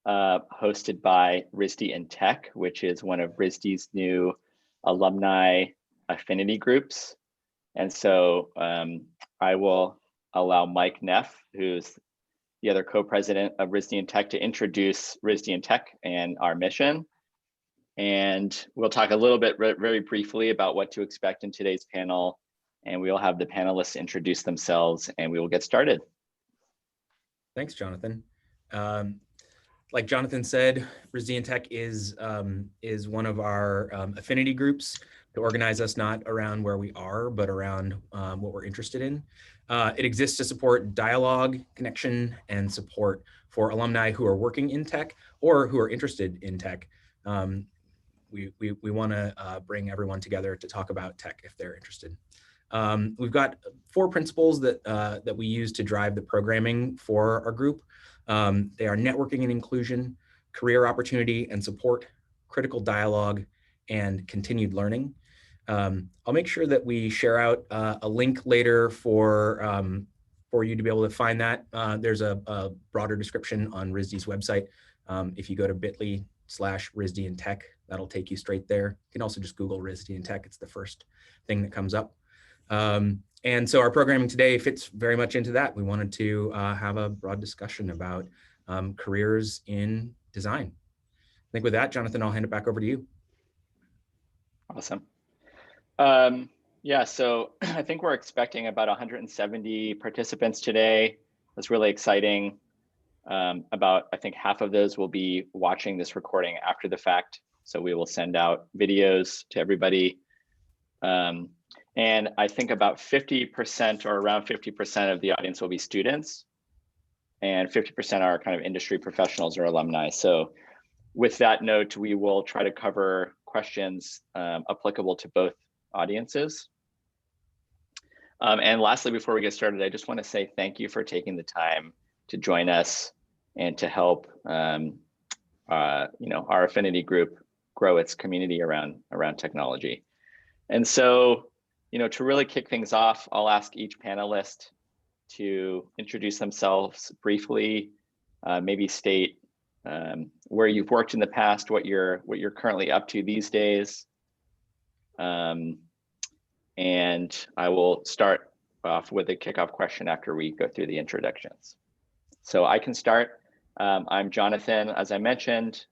hosted by RISD and Tech, which is one of RISD's new alumni affinity groups. And so I will allow Mike Neff, who's the other co-president of RISD and Tech, to introduce RISD and Tech and our mission. And we'll talk a little bit very briefly about what to expect in today's panel. And we'll have the panelists introduce themselves and we will get started. Thanks, Jonathan. Like Jonathan said, RISD and Tech is one of our affinity groups to organize us not around where we are, but around what we're interested in. It exists to support dialogue, connection, and support for alumni who are working in tech or who are interested in tech. We want to bring everyone together to talk about tech if they're interested. We've got 4 principles that we use to drive the programming for our group. They are networking and inclusion, career opportunity and support, critical dialogue, and continued learning. I'll make sure that we share out a link later for you to be able to find that. There's a broader description on RISD's website. If you go to bit.ly/RISD and Tech, that'll take you straight there. You can also just Google RISD and Tech. It's the first thing that comes up. And so our programming today fits very much into that. We wanted to have a broad discussion about careers in design. I think with that, Jonathan, I'll hand it back over to you. Awesome. Yeah, so I think we're expecting about 170 participants today. That's really exciting. About, I think half of those will be watching this recording after the fact. So we will send out videos to everybody. And I think about 50% or around 50% of the audience will be students and 50% are kind of industry professionals or alumni. So with that note, we will try to cover questions applicable to both audiences. And lastly, before we get started, I just want to say thank you for taking the time to join us and to help our affinity group grow its community around technology. And so, to really kick things off, I'll ask each panelist to introduce themselves briefly, maybe state where you've worked in the past, what you're currently up to these days. And I will start off with a kickoff question after we go through the introductions. So I can start. I'm Jonathan, as I mentioned,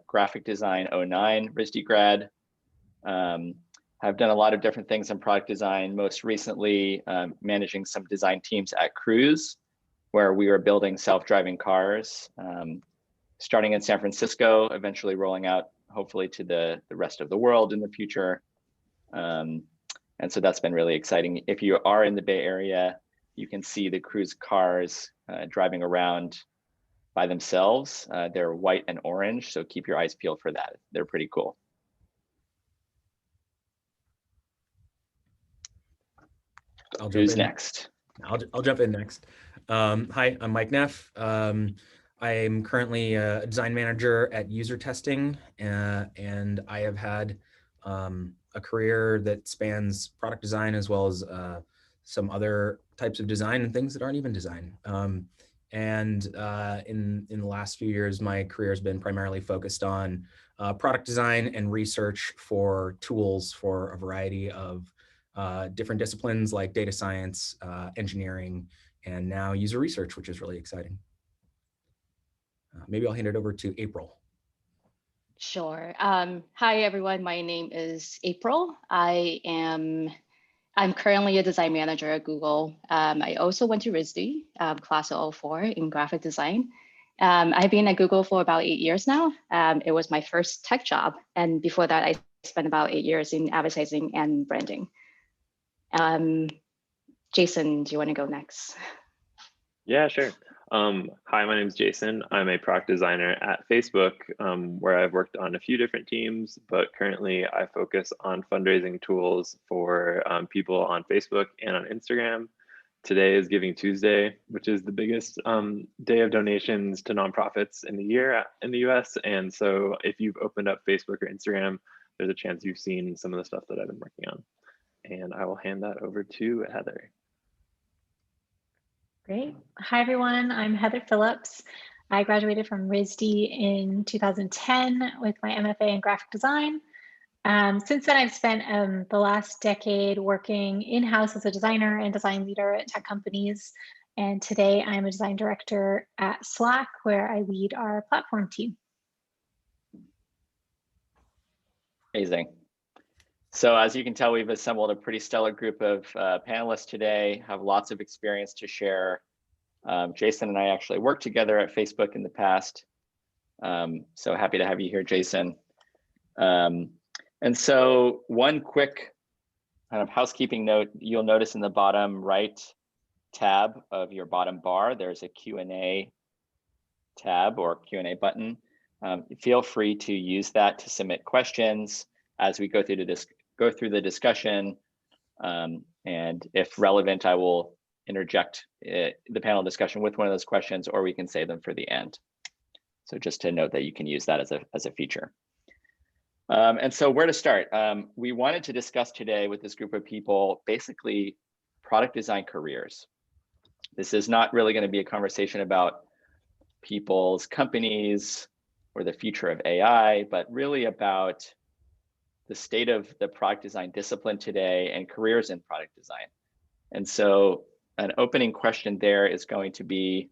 graphic design 09 RISD grad. I've done a lot of different things in product design, most recently managing some design teams at Cruise, where we were building self-driving cars, starting in San Francisco, eventually rolling out hopefully to the rest of the world in the future. And so that's been really exciting. If you are in the Bay Area, you can see the Cruise cars driving around by themselves. They're white and orange, so keep your eyes peeled for that. They're pretty cool. Who's next? I'll jump in next. Hi, I'm Mike Neff. I am currently a design manager at User Testing, and I have had a career that spans product design as well as some other types of design and things that aren't even design. In the last few years, my career has been primarily focused on product design and research for tools for a variety of different disciplines like data science, engineering, and now user research, which is really exciting. Maybe I'll hand it over to April. Sure. Hi, everyone. My name is April. I'm currently a design manager at Google. I also went to RISD, class of 04 in graphic design. I've been at Google for about 8 years now. It was my first tech job. And before that, I spent about 8 years in advertising and branding. Jason, do you want to go next? Yeah, sure. Hi, my name is Jason. I'm a product designer at Facebook, where I've worked on a few different teams, but currently I focus on fundraising tools for people on Facebook and on Instagram. Today is Giving Tuesday, which is the biggest day of donations to nonprofits in the year in the US. And so if you've opened up Facebook or Instagram, there's a chance you've seen some of the stuff that I've been working on. And I will hand that over to Heather. Great. Hi, everyone. I'm Heather Phillips. I graduated from RISD in 2010 with my MFA in graphic design. Since then, I've spent the last decade working in-house as a designer and design leader at tech companies. And today I'm a design director at Slack, where I lead our platform team. Amazing. So as you can tell, we've assembled a pretty stellar group of panelists today, have lots of experience to share. Jason and I actually worked together at Facebook in the past. So happy to have you here, Jason. And so one quick kind of housekeeping note, you'll notice in the bottom right tab of your bottom bar, there's a Q&A tab or Q&A button. Feel free to use that to submit questions as we go through the discussion. And if relevant, I will interject the panel discussion with one of those questions, or we can save them for the end. So just to note that you can use that as a feature. And so where to start? We wanted to discuss today with this group of people, basically product design careers. This is not really going to be a conversation about people's companies or the future of AI, but really about the state of the product design discipline today and careers in product design. And so an opening question there is going to be,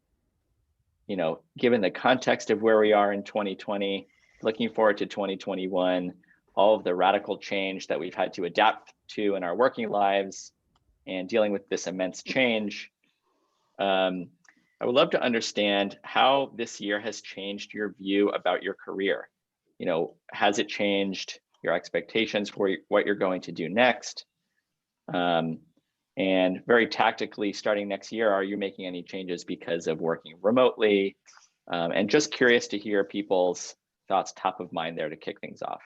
given the context of where we are in 2020, looking forward to 2021, all of the radical change that we've had to adapt to in our working lives and dealing with this immense change, I would love to understand how this year has changed your view about your career. Has it changed your expectations for what you're going to do next? And very tactically, starting next year, are you making any changes because of working remotely? And just curious to hear people's thoughts top of mind there to kick things off.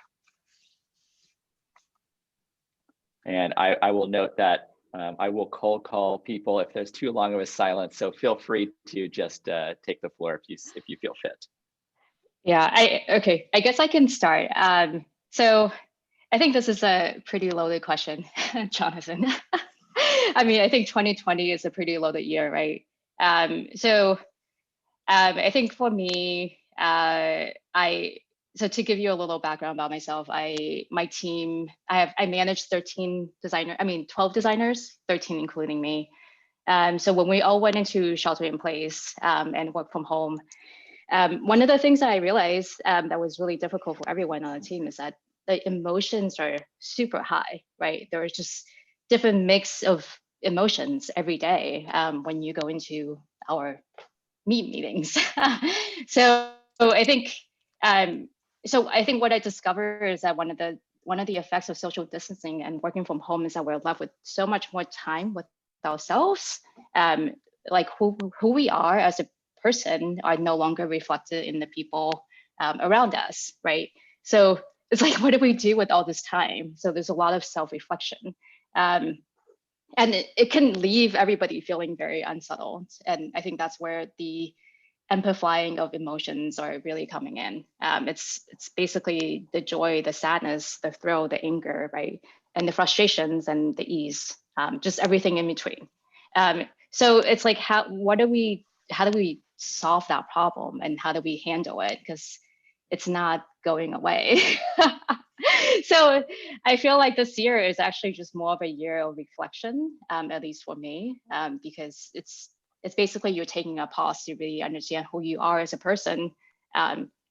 And I will note that I will cold call people if there's too long of a silence. So feel free to just take the floor if you feel fit. Yeah, okay, I guess I can start. So I think this is a pretty loaded question, Jonathan. I mean, I think 2020 is a pretty loaded year, right? So I think for me, so to give you a little background about myself, my team, I manage 12 designers, 13 including me. So when we all went into shelter in place and work from home, one of the things that I realized that was really difficult for everyone on the team is that the emotions are super high, right? There are just different mix of emotions every day when you go into our meetings. So I think what I discovered is that one of the effects of social distancing and working from home is that we're left with so much more time with ourselves. Like who we are as a person are no longer reflected in the people around us, right? So it's like, what do we do with all this time? So there's a lot of self-reflection. And it can leave everybody feeling very unsettled. And I think that's where the amplifying of emotions are really coming in. It's basically the joy, the sadness, the thrill, the anger, right? And the frustrations and the ease, just everything in between. So it's like, how do we solve that problem and how do we handle it? Because it's not going away. So I feel like this year is actually just more of a year of reflection, at least for me, because it's basically you're taking a pause to really understand who you are as a person,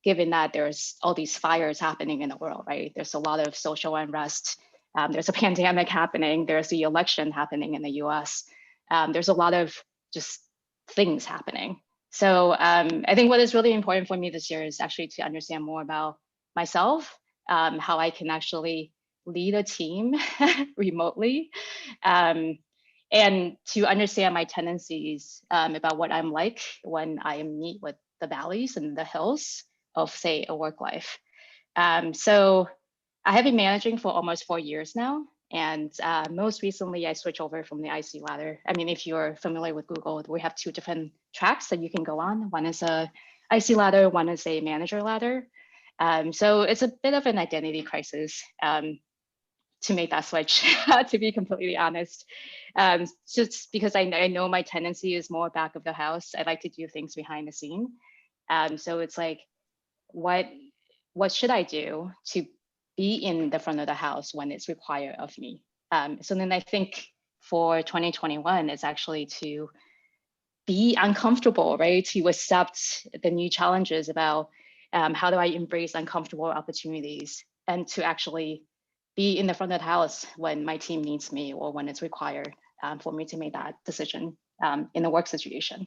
given that there's all these fires happening in the world, right? There's a lot of social unrest. There's a pandemic happening. There's the election happening in the US. There's a lot of just things happening. So I think what is really important for me this year is actually to understand more about myself, how I can actually lead a team remotely, and to understand my tendencies about what I'm like when I meet with the valleys and the hills of, say, a work life. So I have been managing for almost 4 years now. And most recently, I switched over from the IC ladder. I mean, if you're familiar with Google, we have 2 different tracks that you can go on. One is a IC ladder, one is a manager ladder. So it's a bit of an identity crisis to make that switch, to be completely honest. Just because I know my tendency is more back of the house. I like to do things behind the scene. So it's like, what should I do to be in the front of the house when it's required of me? So then I think for 2021 is actually to be uncomfortable, right? To accept the new challenges about how do I embrace uncomfortable opportunities, and to actually be in the front of the house when my team needs me or when it's required for me to make that decision in a work situation.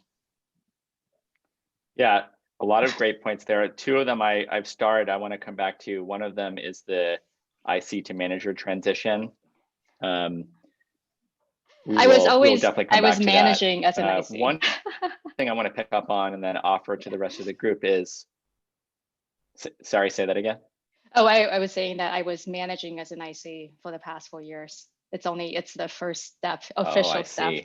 Yeah, a lot of great points there. Two of them I've starred. I want to come back to. One of them is the IC to manager transition. I was managing as an IC. One thing I want to pick up on and then offer to the rest of the group is, sorry, say that again. Oh, I was saying that I was managing as an IC for the past 4 years. It's the first step, official step.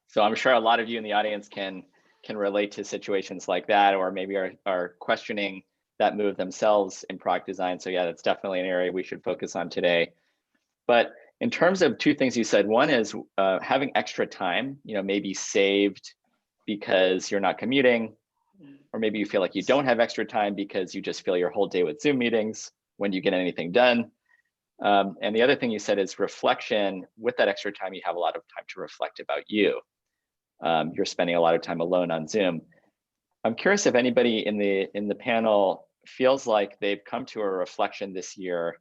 So I'm sure a lot of you in the audience can relate to situations like that, or maybe are questioning that move themselves in product design. So yeah, that's definitely an area we should focus on today. But in terms of two things you said, one is having extra time, maybe saved because you're not commuting, or maybe you feel like you don't have extra time because you just fill your whole day with Zoom meetings. When do you get anything done? And the other thing you said is reflection. With that extra time, you have a lot of time to reflect about you. You're spending a lot of time alone on Zoom. I'm curious if anybody in the panel feels like they've come to a reflection this year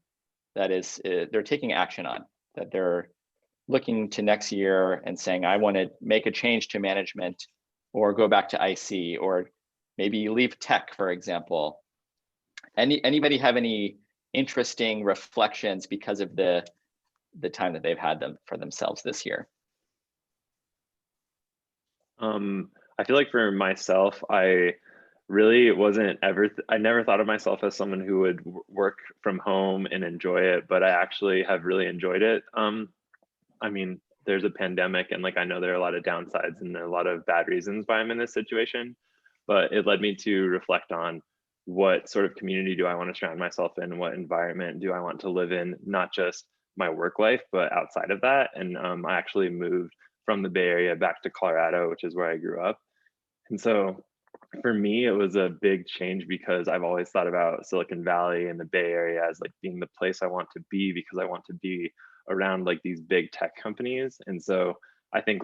that is they're taking action on, that they're looking to next year and saying, I want to make a change to management, or go back to IC, or maybe leave tech, for example. Anybody have any interesting reflections because of the time that they've had them for themselves this year? I feel like for myself, I really I never thought of myself as someone who would work from home and enjoy it, but I actually have really enjoyed it. I mean, there's a pandemic, and I know there are a lot of downsides and a lot of bad reasons why I'm in this situation, but it led me to reflect on what sort of community do I want to surround myself in, what environment do I want to live in, not just my work life, but outside of that. And I actually moved from the Bay Area back to Colorado, which is where I grew up. And so for me, it was a big change because I've always thought about Silicon Valley and the Bay Area as being the place I want to be, because I want to be around these big tech companies. And so I think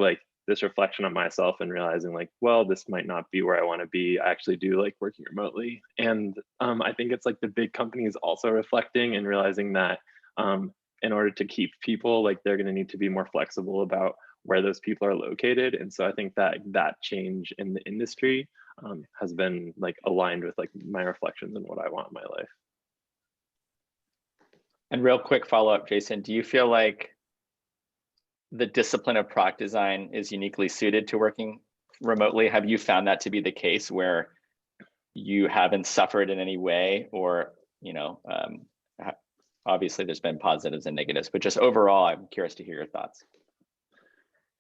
this reflection on myself and realizing well, this might not be where I want to be. I actually do like working remotely. And I think it's the big companies also reflecting and realizing that in order to keep people, they're going to need to be more flexible about where those people are located. And so I think that change in the industry has been aligned with my reflections and what I want in my life. And real quick follow-up, Jason, do you feel like the discipline of product design is uniquely suited to working remotely? Have you found that to be the case where you haven't suffered in any way, or, obviously there's been positives and negatives, but just overall, I'm curious to hear your thoughts.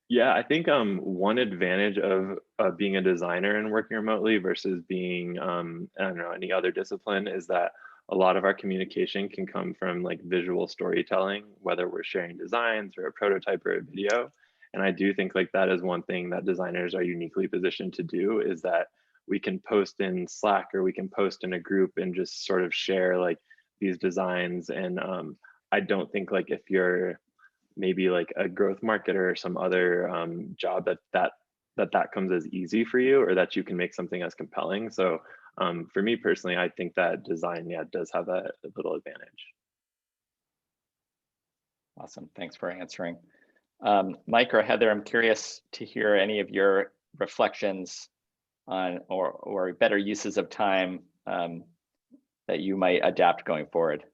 Yeah, I think one advantage of being a designer and working remotely versus being, I don't know, any other discipline is that a lot of our communication can come from visual storytelling, whether we're sharing designs or a prototype or a video. And I do think that is one thing that designers are uniquely positioned to do, is that we can post in Slack or we can post in a group and just sort of share these designs. And I don't think if you're maybe a growth marketer or some other job that comes as easy for you, or that you can make something as compelling. So for me personally, I think that design, does have that little advantage. Awesome, thanks for answering. Mike or Heather, I'm curious to hear any of your reflections on or better uses of time that you might adapt going forward.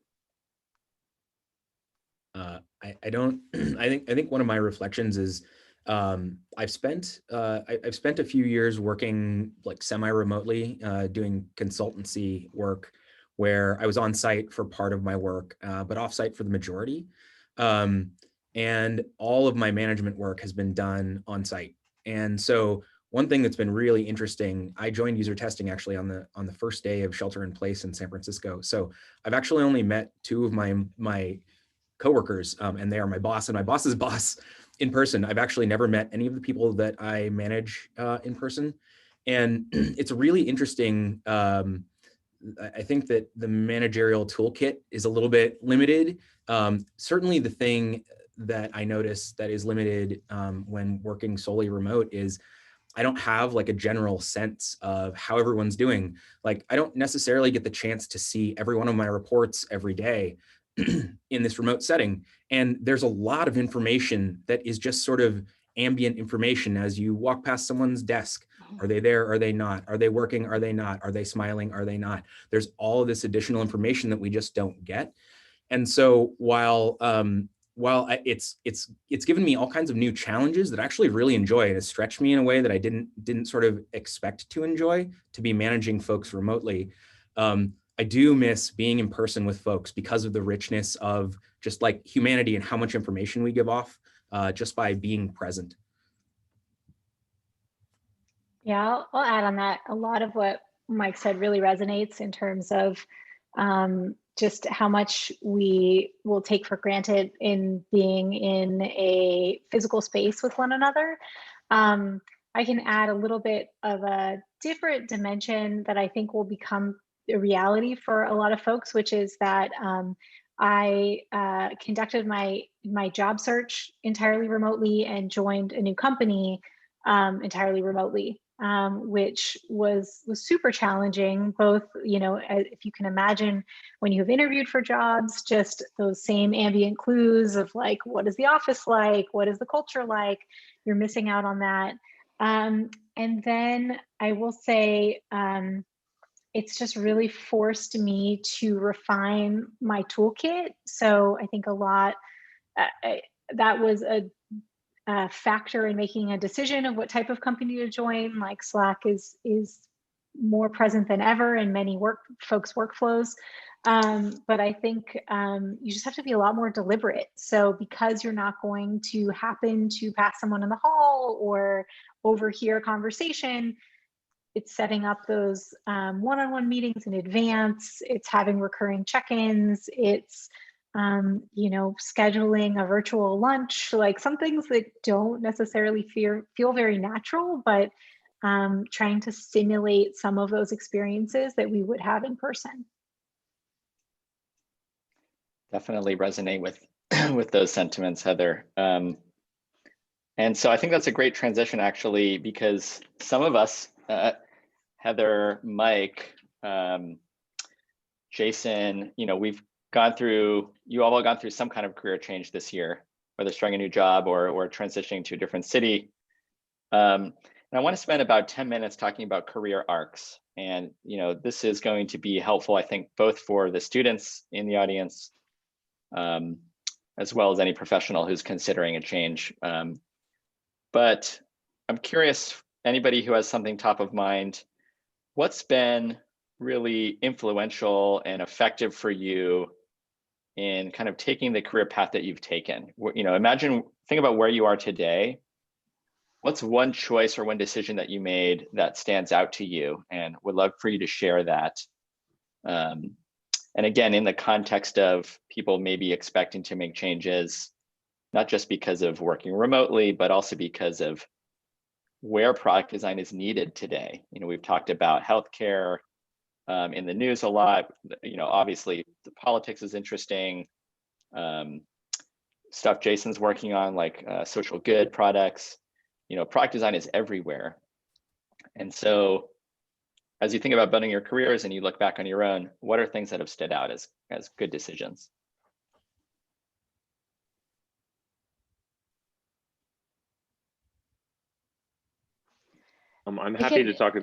I don't. I think one of my reflections is I've spent a few years working semi-remotely, doing consultancy work, where I was on site for part of my work, but off site for the majority. And all of my management work has been done on site. And so one thing that's been really interesting, I joined user testing actually on the first day of shelter in place in San Francisco. So I've actually only met two of my coworkers, and they are my boss and my boss's boss in person. I've actually never met any of the people that I manage in person. And it's really interesting. I think that the managerial toolkit is a little bit limited. Certainly the thing that I notice that is limited when working solely remote is I don't have like a general sense of how everyone's doing. Like I don't necessarily get the chance to see every one of my reports every day in this remote setting. And there's a lot of information that is just sort of ambient information as you walk past someone's desk. Are they there? Are they not? Are they working? Are they not? Are they smiling? Are they not? There's all of this additional information that we just don't get. And so while it's given me all kinds of new challenges that I actually really enjoy, and it's stretched me in a way that I didn't sort of expect to enjoy, to be managing folks remotely. I do miss being in person with folks because of the richness of just like humanity and how much information we give off just by being present. Yeah, I'll add on that. A lot of what Mike said really resonates in terms of just how much we will take for granted in being in a physical space with one another. I can add a little bit of a different dimension that I think will become a reality for a lot of folks, which is that I conducted my job search entirely remotely and joined a new company entirely remotely. Which was super challenging, both, you know, if you can imagine when you have interviewed for jobs, just those same ambient clues of like, what is the office like? What is the culture like? You're missing out on that. And then I will say, it's just really forced me to refine my toolkit. So I think a lot, that was a factor in making a decision of what type of company to join. Like Slack is more present than ever in many folks' workflows. But I think you just have to be a lot more deliberate. So because you're not going to happen to pass someone in the hall or overhear a conversation, it's setting up those one-on-one meetings in advance. It's having recurring check-ins. It's you know, scheduling a virtual lunch, like some things that don't necessarily feel very natural, but trying to simulate some of those experiences that we would have in person. Definitely resonate with with those sentiments, Heather. And so I think that's a great transition, actually, because some of us, Heather, Mike, Jason, you know, we've gone through, you all have gone through some kind of career change this year, whether starting a new job or transitioning to a different city. And I want to spend about 10 minutes talking about career arcs. And, you know, this is going to be helpful, I think, both for the students in the audience, as well as any professional who's considering a change. But I'm curious, anybody who has something top of mind, what's been really influential and effective for you in kind of taking the career path that you've taken? You know, think about where you are today. What's one choice or one decision that you made that stands out to you? And would love for you to share that. And again, in the context of people maybe expecting to make changes, not just because of working remotely, but also because of where product design is needed today. You know, we've talked about healthcare in the news a lot. You know, obviously the politics is interesting. Stuff Jason's working on, like social good products. You know, product design is everywhere. And so as you think about building your careers and you look back on your own, what are things that have stood out as good decisions? I'm happy to talk. Go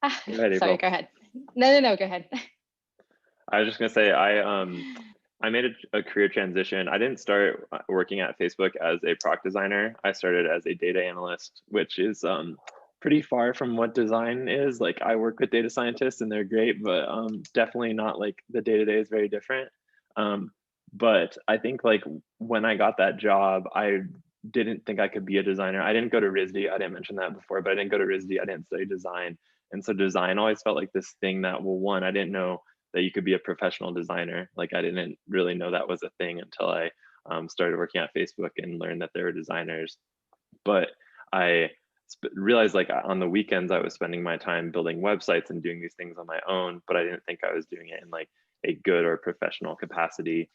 ahead, sorry, April. go ahead. No, go ahead. I was just gonna say, I made a career transition. I didn't start working at Facebook as a product designer. I started as a data analyst, which is pretty far from what design is. Like, I work with data scientists and they're great, but definitely not like the day-to-day is very different. But I think like when I got that job, I didn't think I could be a designer. I didn't go to RISD. I didn't mention that before, but I didn't go to RISD. I didn't study design. And so design always felt like this thing that, well, one, I didn't know that you could be a professional designer. Like, I didn't really know that was a thing until I started working at Facebook and learned that there were designers. But I realized like on the weekends I was spending my time building websites and doing these things on my own, but I didn't think I was doing it in like a good or professional capacity.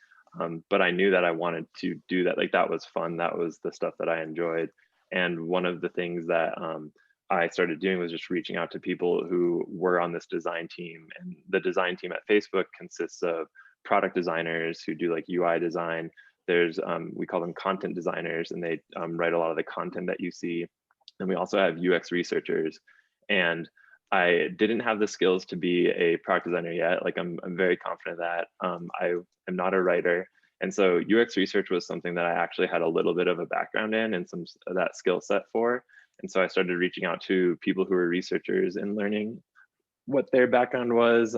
But I knew that I wanted to do that. Like that was fun. That was the stuff that I enjoyed. And one of the things that I started doing was just reaching out to people who were on this design team. And the design team at Facebook consists of product designers who do like UI design. There's, we call them content designers, and they write a lot of the content that you see. And we also have UX researchers. And I didn't have the skills to be a product designer yet. Like I'm very confident that I am not a writer. And so UX research was something that I actually had a little bit of a background in and some of that skill set for. And so I started reaching out to people who were researchers and learning what their background was,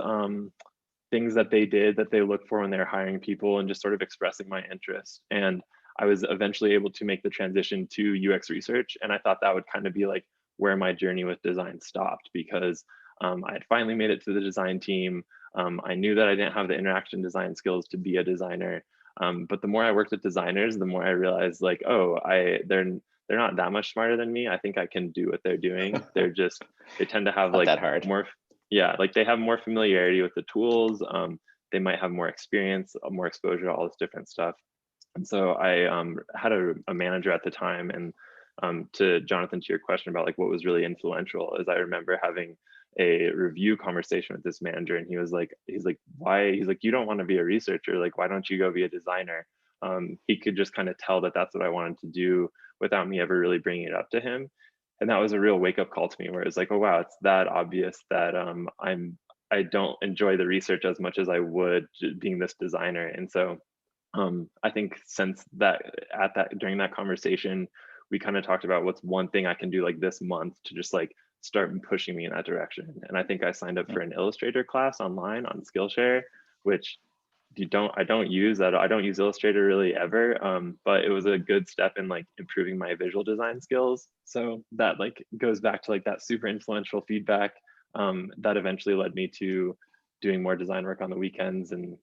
things that they did that they look for when they're hiring people, and just sort of expressing my interest. And I was eventually able to make the transition to UX research. And I thought that would kind of be like where my journey with design stopped, because I had finally made it to the design team. I knew that I didn't have the interaction design skills to be a designer. But the more I worked with designers, the more I realized like, oh, they're not that much smarter than me. I think I can do what they're doing. They tend to have like that hard. more, yeah, like they have more familiarity with the tools. They might have more experience, more exposure to all this different stuff. And so I had a manager at the time, and to Jonathan, to your question about like what was really influential, is I remember having a review conversation with this manager, and he's like, why? He's like, you don't want to be a researcher. Like, why don't you go be a designer? He could just kind of tell that that's what I wanted to do without me ever really bringing it up to him. And that was a real wake up call to me, where it's like, oh, wow, it's that obvious that I don't enjoy the research as much as I would being this designer. And so I think since during that conversation, we kind of talked about what's one thing I can do like this month to just like start pushing me in that direction. And I think I signed up for an Illustrator class online on Skillshare, which I don't use Illustrator really ever, but it was a good step in like improving my visual design skills. So that like goes back to like that super influential feedback that eventually led me to doing more design work on the weekends and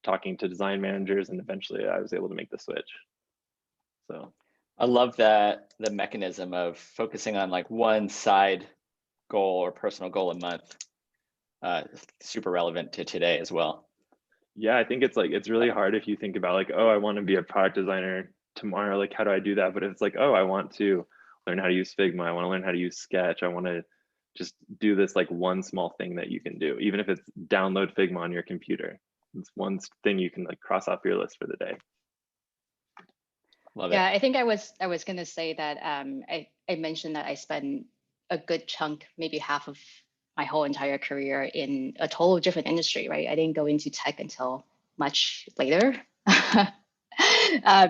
talking to design managers, and eventually I was able to make the switch. So I love that, the mechanism of focusing on like one side goal or personal goal a month. Super relevant to today as well. Yeah, I think it's really hard if you think about like, oh, I want to be a product designer tomorrow. Like, how do I do that? But if it's like, oh, I want to learn how to use Figma. I want to learn how to use Sketch. I want to just do this like one small thing that you can do, even if it's download Figma on your computer. It's one thing you can like cross off your list for the day. Love it. Yeah, I think I was going to say that I mentioned that I spent a good chunk, maybe half of my whole entire career in a total different industry, right? I didn't go into tech until much later.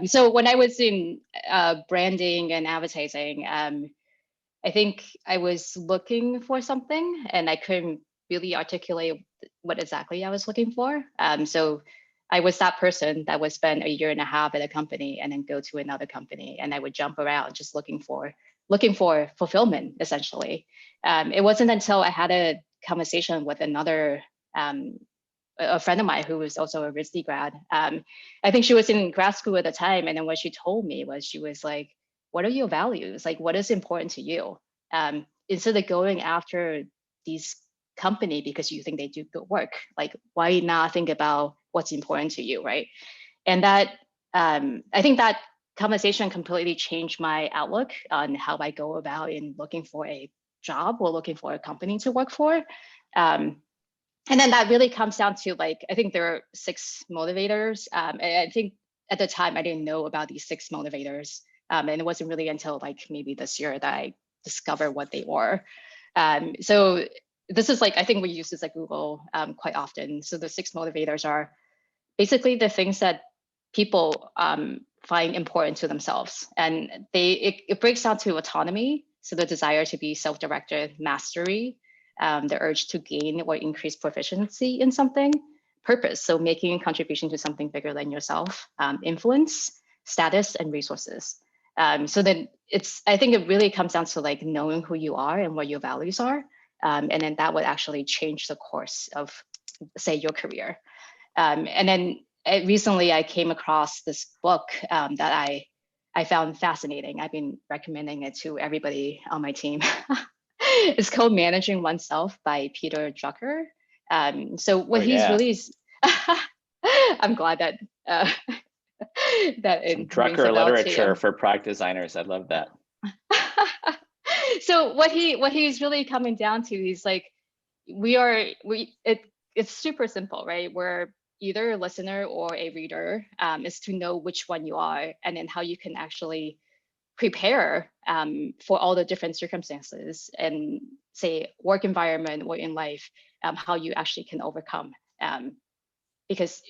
So when I was in branding and advertising, I think I was looking for something and I couldn't really articulate what exactly I was looking for. So I was that person that would spend a year and a half at a company and then go to another company, and I would jump around just looking for fulfillment, essentially. It wasn't until I had a conversation with another a friend of mine who was also a RISD grad. I think she was in grad school at the time, and then what she told me was, she was like, what are your values? Like, what is important to you? Instead of going after these company because you think they do good work, like, why not think about what's important to you, right? And that, I think that conversation completely changed my outlook on how I go about in looking for a job or looking for a company to work for. And then that really comes down to, like, I think there are 6 motivators. And I think at the time I didn't know about these 6 motivators. And it wasn't really until like maybe this year that I discovered what they were. So this is like, I think we use this at Google quite often. So the 6 motivators are basically the things that people find important to themselves. And it breaks down to autonomy. So the desire to be self-directed, mastery, the urge to gain or increase proficiency in something, purpose, so making a contribution to something bigger than yourself, influence, status, and resources. So then I think it really comes down to like knowing who you are and what your values are. And then that would actually change the course of, say, your career. And then recently I came across this book that I I found fascinating. I've been recommending it to everybody on my team. It's called Managing Oneself by Peter Drucker. So what he's really, I'm glad that that some Drucker literature for product designers. I love that. So what he's really coming down to is like, it's super simple, right? We're either a listener or a reader, is to know which one you are, and then how you can actually prepare for all the different circumstances and say work environment or in life, how you actually can overcome, because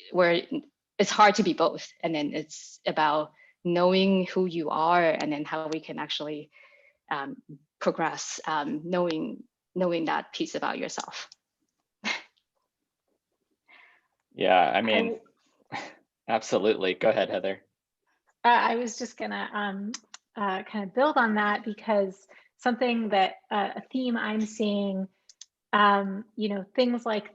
it's hard to be both. And then it's about knowing who you are and then how we can actually progress, knowing that piece about yourself. Yeah, I mean, absolutely. Go ahead, Heather. I was just gonna kind of build on that, because something that a theme I'm seeing, you know, things like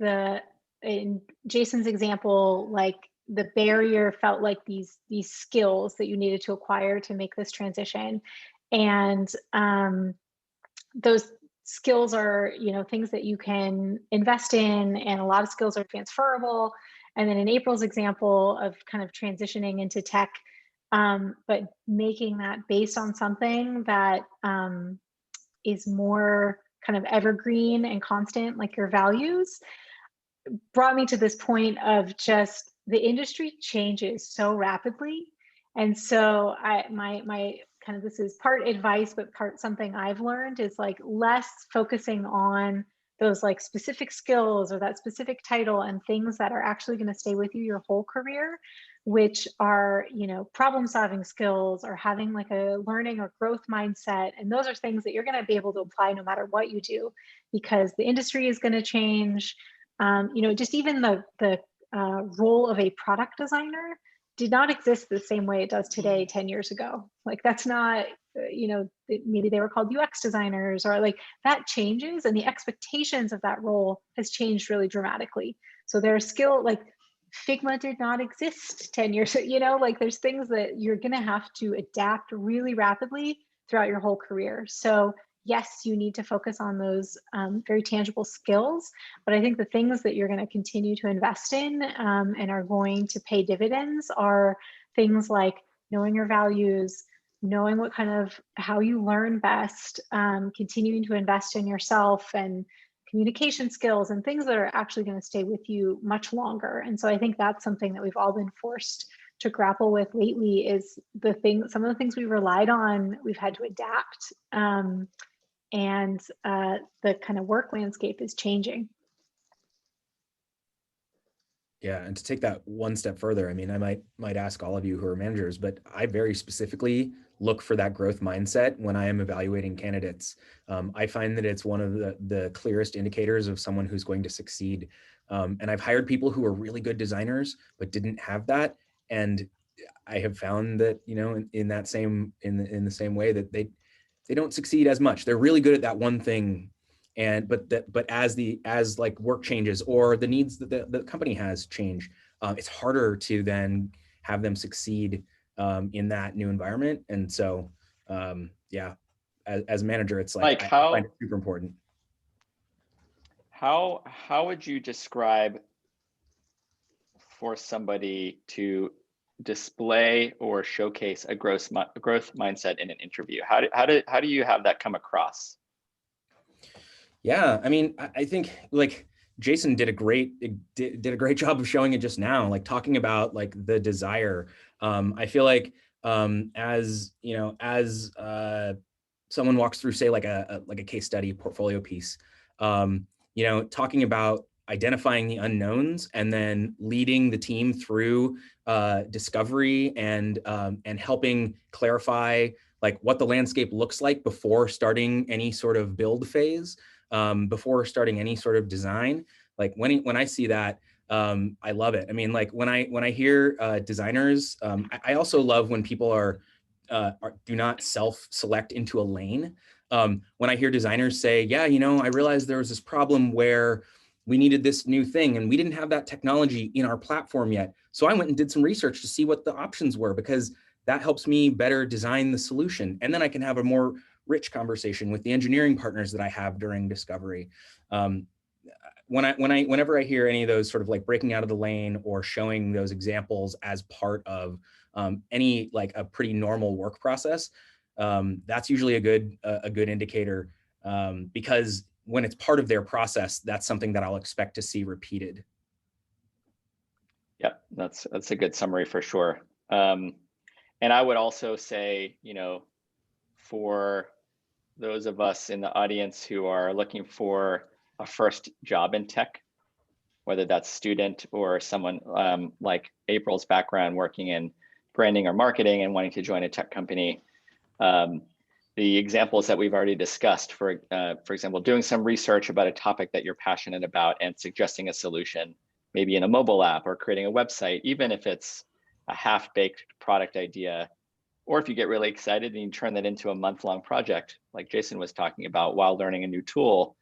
in Jason's example, like the barrier felt like these skills that you needed to acquire to make this transition, and those skills are, you know, things that you can invest in, and a lot of skills are transferable. And then in April's example of kind of transitioning into tech, but making that based on something that is more kind of evergreen and constant, like your values, brought me to this point of just the industry changes so rapidly. And so my kind of, this is part advice, but part something I've learned, is like less focusing on those like specific skills or that specific title and things that are actually going to stay with you your whole career, which are, you know, problem solving skills or having like a learning or growth mindset. And those are things that you're going to be able to apply no matter what you do, because the industry is going to change. You know, just even the role of a product designer did not exist the same way it does today 10 years ago. Like that's not, you know, maybe they were called UX designers, or like that changes, and the expectations of that role has changed really dramatically. So there's skill, like Figma did not exist 10 years, you know, like there's things that you're going to have to adapt really rapidly throughout your whole career. So yes, you need to focus on those very tangible skills, but I think the things that you're going to continue to invest in and are going to pay dividends are things like knowing your values, knowing what kind of, how you learn best, continuing to invest in yourself, and communication skills and things that are actually going to stay with you much longer. And so I think that's something that we've all been forced to grapple with lately, is some of the things we relied on, we've had to adapt. And the kind of work landscape is changing. Yeah, and to take that one step further, I mean, I might ask all of you who are managers, but I very specifically look for that growth mindset when I am evaluating candidates. I find that it's one of the clearest indicators of someone who's going to succeed. And I've hired people who are really good designers, but didn't have that. And I have found that, you know, in the same way that they don't succeed as much. They're really good at that one thing. But as like work changes or the needs that the company has change, it's harder to then have them succeed in that new environment. And so, yeah, as a manager, it's like I find it super important. How would you describe for somebody to display or showcase a growth mindset in an interview? How do you have that come across? Yeah, I mean, I think like Jason did a great job of showing it just now, like talking about like the desire. I feel like as you know, as someone walks through, say, like a case study portfolio piece, you know, talking about identifying the unknowns and then leading the team through discovery and helping clarify like what the landscape looks like before starting any sort of build phase. Before starting any sort of design. Like when I see that, I love it. I mean, like when I hear designers, I also love when people do not self-select into a lane. When I hear designers say, yeah, you know, I realized there was this problem where we needed this new thing and we didn't have that technology in our platform yet. So I went and did some research to see what the options were, because that helps me better design the solution. And then I can have a more rich conversation with the engineering partners that I have during discovery. Whenever I hear any of those sort of like breaking out of the lane or showing those examples as part of any like a pretty normal work process, that's usually a good indicator, because when it's part of their process, that's something that I'll expect to see repeated. Yep, that's a good summary for sure. And I would also say, for those of us in the audience who are looking for a first job in tech, whether that's student or someone like April's background working in branding or marketing and wanting to join a tech company, the examples that we've already discussed, for example, doing some research about a topic that you're passionate about and suggesting a solution, maybe in a mobile app or creating a website, even if it's a half-baked product idea, or if you get really excited and you turn that into a month-long project, like Jason was talking about, while learning a new tool.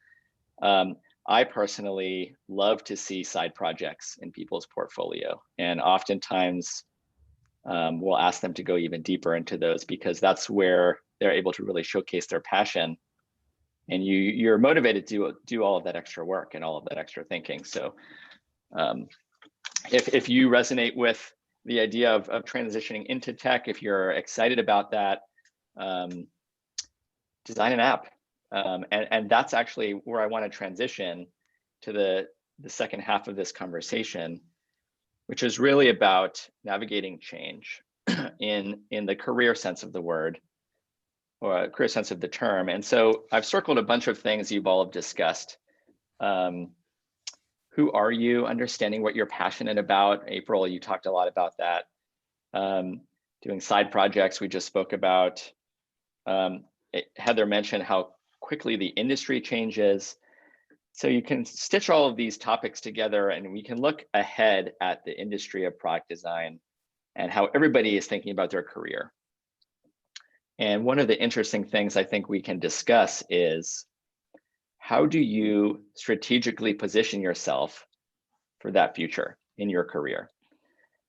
I personally love to see side projects in people's portfolio, and oftentimes we'll ask them to go even deeper into those, because that's where they're able to really showcase their passion, and you're motivated to do all of that extra work and all of that extra thinking. So if you resonate with the idea of transitioning into tech, if you're excited about that, design an app. And that's actually where I want to transition to the second half of this conversation, which is really about navigating change in the career sense of the word, or career sense of the term. And so I've circled a bunch of things you've all have discussed. Who are you? Understanding what you're passionate about. April, you talked a lot about that. Doing side projects, we just spoke about. Heather mentioned how quickly the industry changes. So you can stitch all of these topics together, and we can look ahead at the industry of product design and how everybody is thinking about their career. And one of the interesting things I think we can discuss is, how do you strategically position yourself for that future in your career?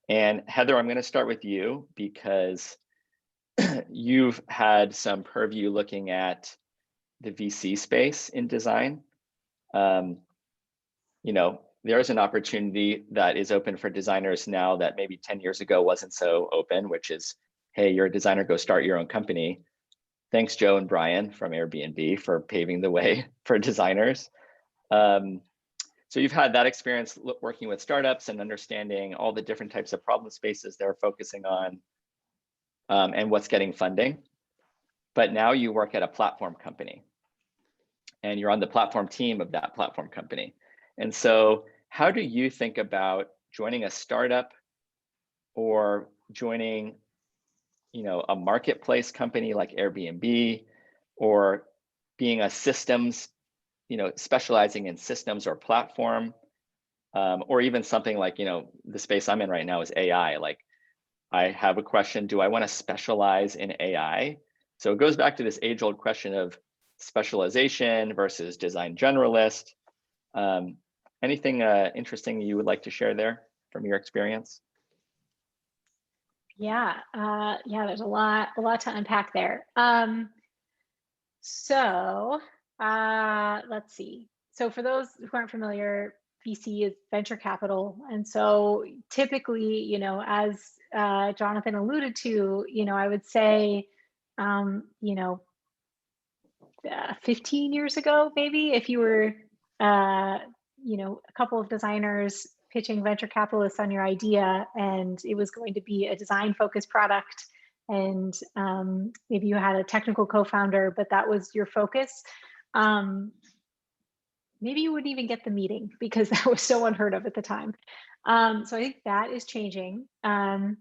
And Heather, I'm going to start with you, because you've had some purview looking at the VC space in design. There's an opportunity that is open for designers now that maybe 10 years ago wasn't so open, which is, hey, you're a designer, go start your own company. Thanks, Joe and Brian from Airbnb, for paving the way for designers. So you've had that experience working with startups and understanding all the different types of problem spaces they're focusing on, and what's getting funding. But now you work at a platform company, and you're on the platform team of that platform company. And so how do you think about joining a startup or joining a marketplace company like Airbnb, or being a systems, specializing in systems or platform, or even something like, the space I'm in right now is AI. Like, I have a question, do I want to specialize in AI? So it goes back to this age-old question of specialization versus design generalist. Anything interesting you would like to share there from your experience? Yeah, there's a lot to unpack there. Let's see. So for those who aren't familiar, VC is venture capital. And so typically, as Jonathan alluded to, I would say, 15 years ago, maybe, if you were, a couple of designers pitching venture capitalists on your idea, and it was going to be a design-focused product, and maybe you had a technical co-founder, but that was your focus. Maybe you wouldn't even get the meeting, because that was so unheard of at the time. So I think that is changing. And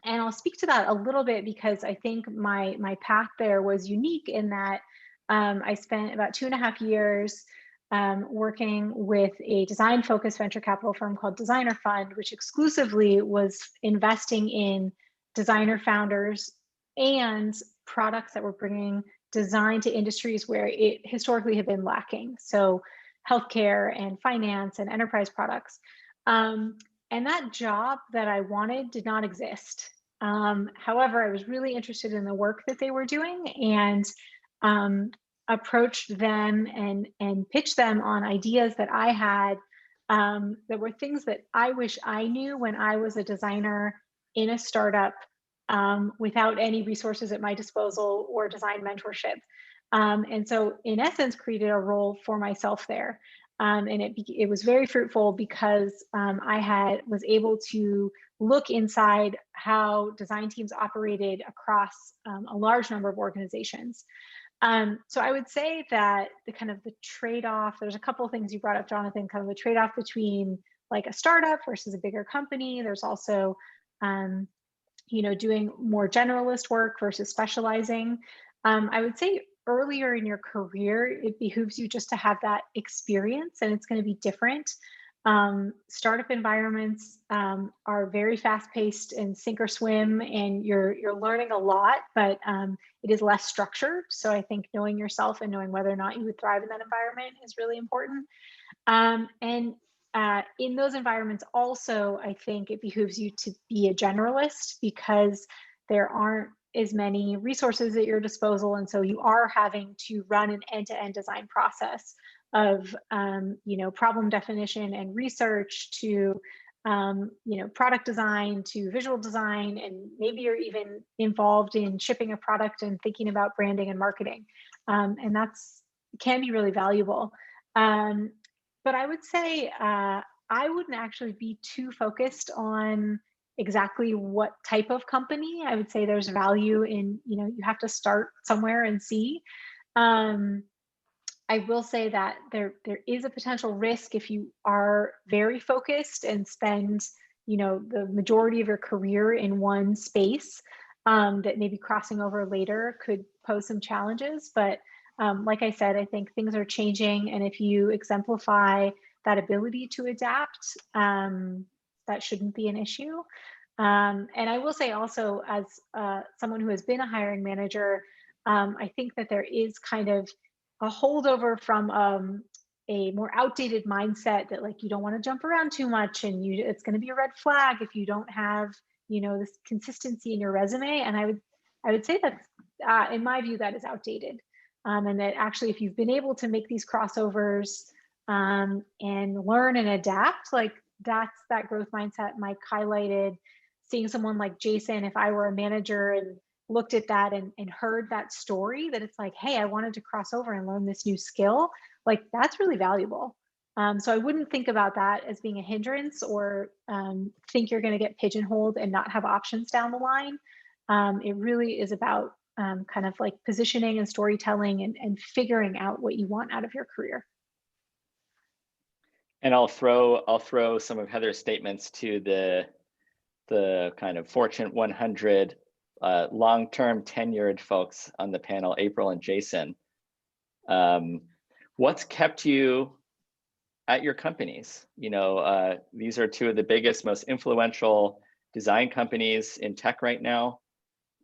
I'll speak to that a little bit, because I think my path there was unique in that I spent about 2.5 years working with a design-focused venture capital firm called Designer Fund, which exclusively was investing in designer founders and products that were bringing design to industries where it historically had been lacking. So healthcare and finance and enterprise products. And that job that I wanted did not exist. However, I was really interested in the work that they were doing and approached them and pitched them on ideas that I had that were things that I wish I knew when I was a designer in a startup without any resources at my disposal or design mentorship. And so in essence, created a role for myself there. And it was very fruitful because I was able to look inside how design teams operated across a large number of organizations. So I would say that the trade-off, there's a couple of things you brought up, Jonathan, kind of the trade-off between like a startup versus a bigger company. There's also, doing more generalist work versus specializing. I would say earlier in your career, it behooves you just to have that experience, and it's going to be different. Startup environments are very fast-paced and sink or swim, and you're learning a lot, but it is less structured. So I think knowing yourself and knowing whether or not you would thrive in that environment is really important. In those environments also, I think it behooves you to be a generalist because there aren't as many resources at your disposal. And so you are having to run an end-to-end design process of, problem definition and research to, product design to visual design, and maybe you're even involved in shipping a product and thinking about branding and marketing. And can be really valuable. But I would say I wouldn't actually be too focused on exactly what type of company. I would say there's value in, you have to start somewhere and see. I will say that there is a potential risk if you are very focused and spend, the majority of your career in one space, that maybe crossing over later could pose some challenges. But like I said, I think things are changing, and if you exemplify that ability to adapt, that shouldn't be an issue. And I will say also, as someone who has been a hiring manager, I think that there is kind of a holdover from a more outdated mindset that like you don't want to jump around too much, and it's going to be a red flag if you don't have this consistency in your resume. And I would say that in my view that is outdated, and that actually if you've been able to make these crossovers and learn and adapt, like that growth mindset Mike highlighted. Seeing someone like Jason, if I were a manager and looked at that and heard that story, that it's like, hey, I wanted to cross over and learn this new skill, like that's really valuable. So I wouldn't think about that as being a hindrance or think you're going to get pigeonholed and not have options down the line. It really is about kind of like positioning and storytelling and figuring out what you want out of your career. And I'll throw some of Heather's statements to the kind of Fortune 100 long-term tenured folks on the panel, April and Jason. What's kept you at your companies? These are two of the biggest, most influential design companies in tech right now,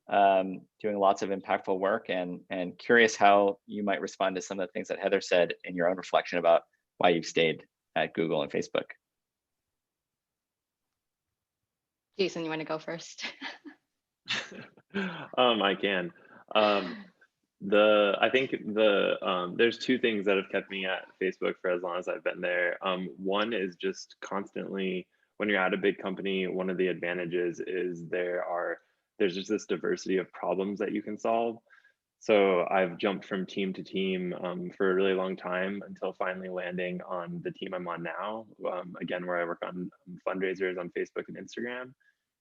doing lots of impactful work, and curious how you might respond to some of the things that Heather said in your own reflection about why you've stayed at Google and Facebook. Jason, you want to go first? I can. I think there's two things that have kept me at Facebook for as long as I've been there. One is just constantly, when you're at a big company, one of the advantages is there's just this diversity of problems that you can solve. So I've jumped from team to team for a really long time until finally landing on the team I'm on now, again, where I work on fundraisers on Facebook and Instagram.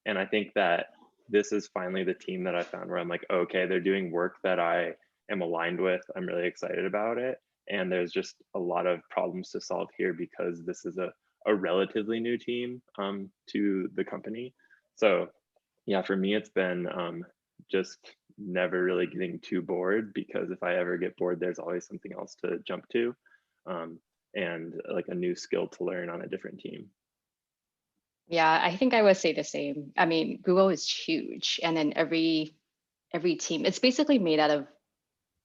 And I think that this is finally the team that I found where I'm like, okay, they're doing work that I am aligned with. I'm really excited about it. And there's just a lot of problems to solve here because this is a relatively new team to the company. So yeah, for me, it's been just never really getting too bored, because if I ever get bored, there's always something else to jump to and like a new skill to learn on a different team. Yeah, I think I would say the same. I mean, Google is huge, and then every team, it's basically made out of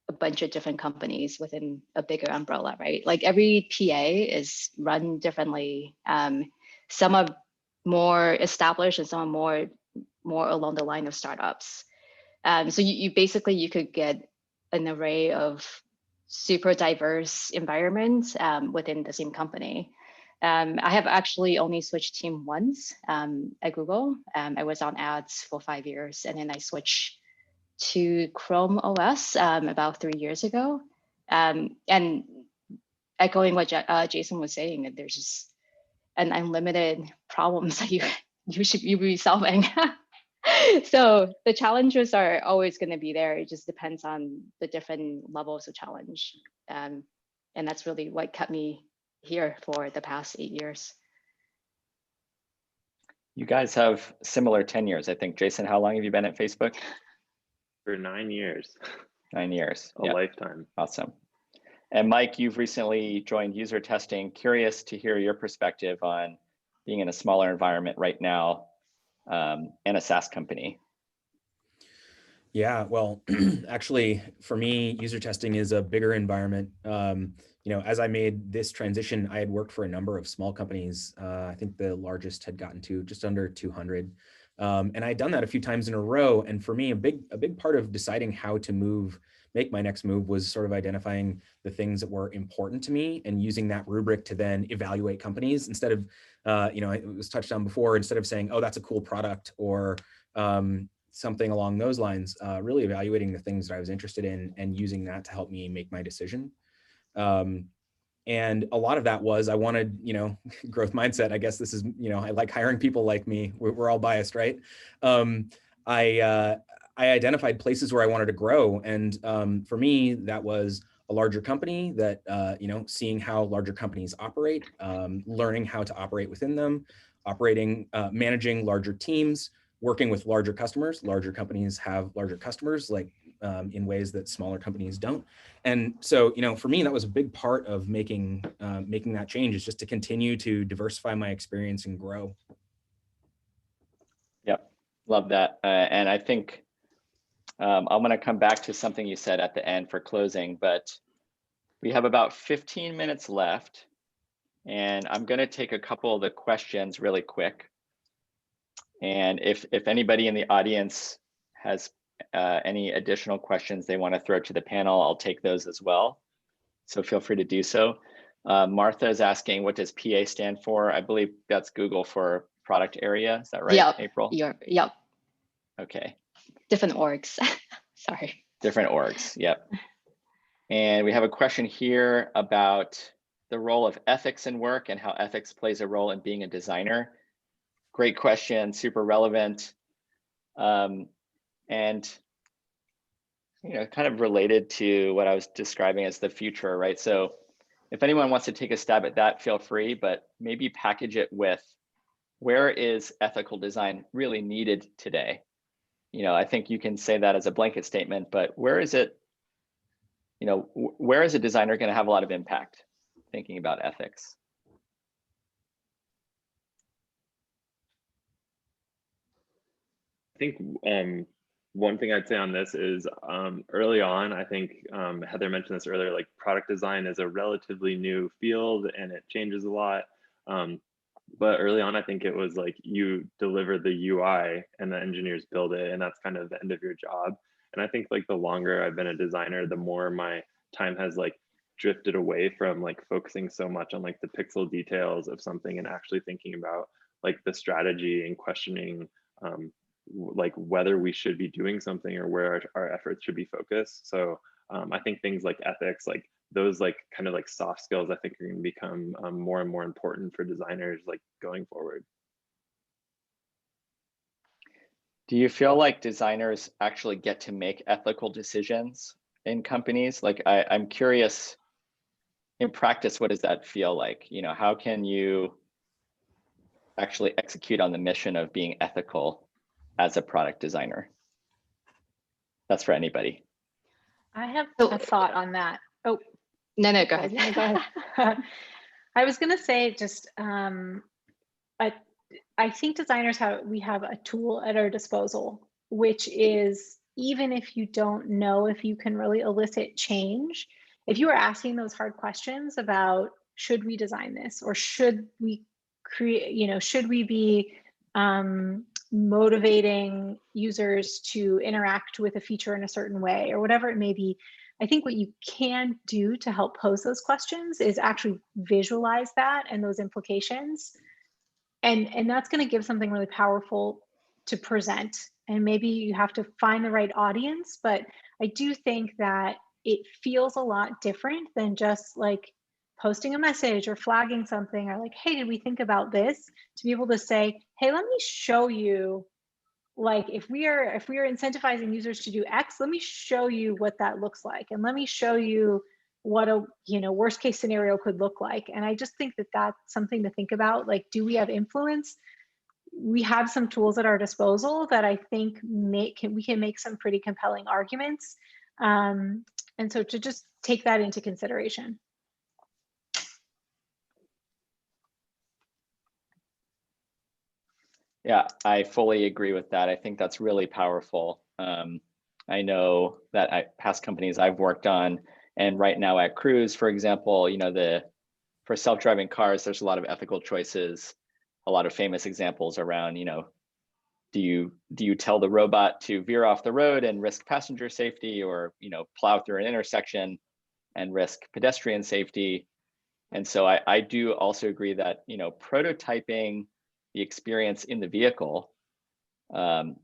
a bunch of different companies within a bigger umbrella, right? Like every PA is run differently. Some are more established and some are more along the line of startups. So you basically, you could get an array of super diverse environments within the same company. I have actually only switched team once at Google. I was on ads for 5 years, and then I switched to Chrome OS about 3 years ago. And echoing what Jason was saying, that there's just an unlimited problems that you should be solving. So the challenges are always going to be there. It just depends on the different levels of challenge. And that's really what kept me here for the past 8 years. You guys have similar tenures, I think. Jason, how long have you been at Facebook? For 9 years. 9 years. A lifetime. Awesome. And Mike, you've recently joined user testing. Curious to hear your perspective on being in a smaller environment right now and a SaaS company. Yeah, well, actually, for me, user testing is a bigger environment. You know, as I made this transition, I had worked for a number of small companies. I think the largest had gotten to just under 200. And I had done that a few times in a row. And for me, a big part of deciding how to make my next move was sort of identifying the things that were important to me and using that rubric to then evaluate companies instead of, you know, it was touched on before, instead of saying, oh, that's a cool product, or something along those lines, really evaluating the things that I was interested in and using that to help me make my decision. And a lot of that was, I wanted, you know, growth mindset. I guess this is, you know, I like hiring people like me. We're all biased, right? I identified places where I wanted to grow. And for me, that was a larger company that, you know, seeing how larger companies operate, learning how to operate within them, managing larger teams, working with larger customers. Larger companies have larger customers, like in ways that smaller companies don't. And so, you know, for me, that was a big part of making that change, is just to continue to diversify my experience and grow. Yep, love that. And I think I'm going to come back to something you said at the end for closing, but we have about 15 minutes left, and I'm going to take a couple of the questions really quick. And if anybody in the audience has any additional questions they want to throw to the panel, I'll take those as well. So feel free to do so. Martha is asking, what does PA stand for? I believe that's Google for product area. Is that right, Yep. April? Yep. Okay. Different orgs. Sorry. Different orgs. Yep. And we have a question here about the role of ethics in work and how ethics plays a role in being a designer. Great question, super relevant. And, you know, kind of related to what I was describing as the future, right? So if anyone wants to take a stab at that, feel free, but maybe package it with, where is ethical design really needed today? You know, I think you can say that as a blanket statement, but where is it, you know, where is a designer going to have a lot of impact thinking about ethics? I think one thing I'd say on this is early on, I think Heather mentioned this earlier, like product design is a relatively new field and it changes a lot. But early on, I think it was like you deliver the UI and the engineers build it, and that's kind of the end of your job. And I think like the longer I've been a designer, the more my time has like drifted away from like focusing so much on like the pixel details of something and actually thinking about like the strategy and questioning like whether we should be doing something or where our efforts should be focused. So I think things like ethics, like those like kind of like soft skills, I think are going to become more and more important for designers like going forward. Do you feel like designers actually get to make ethical decisions in companies? Like I'm curious, in practice, what does that feel like? You know, how can you actually execute on the mission of being ethical as a product designer? That's for anybody. I have a thought on that. Oh, no, go ahead. Go ahead. I was going to say just, I think designers we have a tool at our disposal, which is, even if you don't know if you can really elicit change, if you are asking those hard questions about, should we design this, or should we create, you know, should we be motivating users to interact with a feature in a certain way or whatever it may be. I think what you can do to help pose those questions is actually visualize that and those implications. And that's going to give something really powerful to present. And maybe you have to find the right audience, but I do think that it feels a lot different than just like posting a message or flagging something or like, hey, did we think about this? To be able to say, hey, let me show you, like if we are incentivizing users to do X, let me show you what that looks like. And let me show you what a worst case scenario could look like. And I just think that that's something to think about. Like, do we have influence? We have some tools at our disposal that I think we can make some pretty compelling arguments. And so to just take that into consideration. Yeah, I fully agree with that. I think that's really powerful. I know that at past companies I've worked on, and right now at Cruise, for example, for self-driving cars, there's a lot of ethical choices, a lot of famous examples around, do you tell the robot to veer off the road and risk passenger safety, or plow through an intersection and risk pedestrian safety? And so I do also agree that prototyping the experience in the vehicle and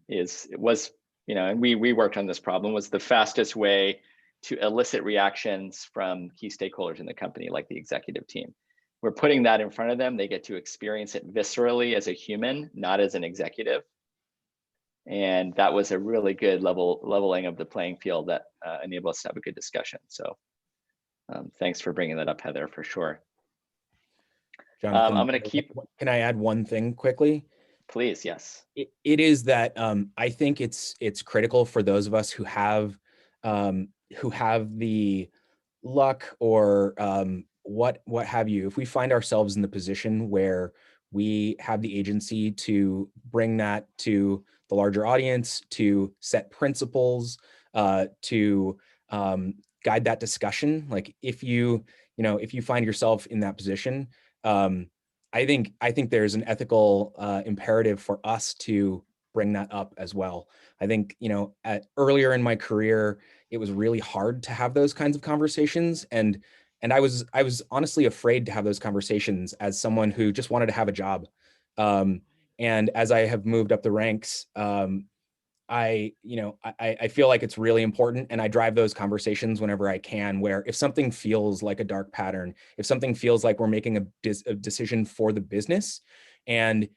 we worked on this problem, was the fastest way to elicit reactions from key stakeholders in the company, like the executive team. We're putting that in front of them. They get to experience it viscerally as a human, not as an executive. And that was a really good leveling of the playing field that enabled us to have a good discussion. So thanks for bringing that up, Heather, for sure. Jonathan, I'm going to keep. Can I add one thing quickly? Please, yes. It is that I think it's critical for those of us who have the luck or what have you. If we find ourselves in the position where we have the agency to bring that to the larger audience, to set principles, to guide that discussion. Like if you find yourself in that position, I think there's an ethical imperative for us to bring that up as well. I think, earlier in my career, it was really hard to have those kinds of conversations. And I was honestly afraid to have those conversations as someone who just wanted to have a job. And as I have moved up the ranks, I feel like it's really important, and I drive those conversations whenever I can, where if something feels like a dark pattern, if something feels like we're making a decision for the business, and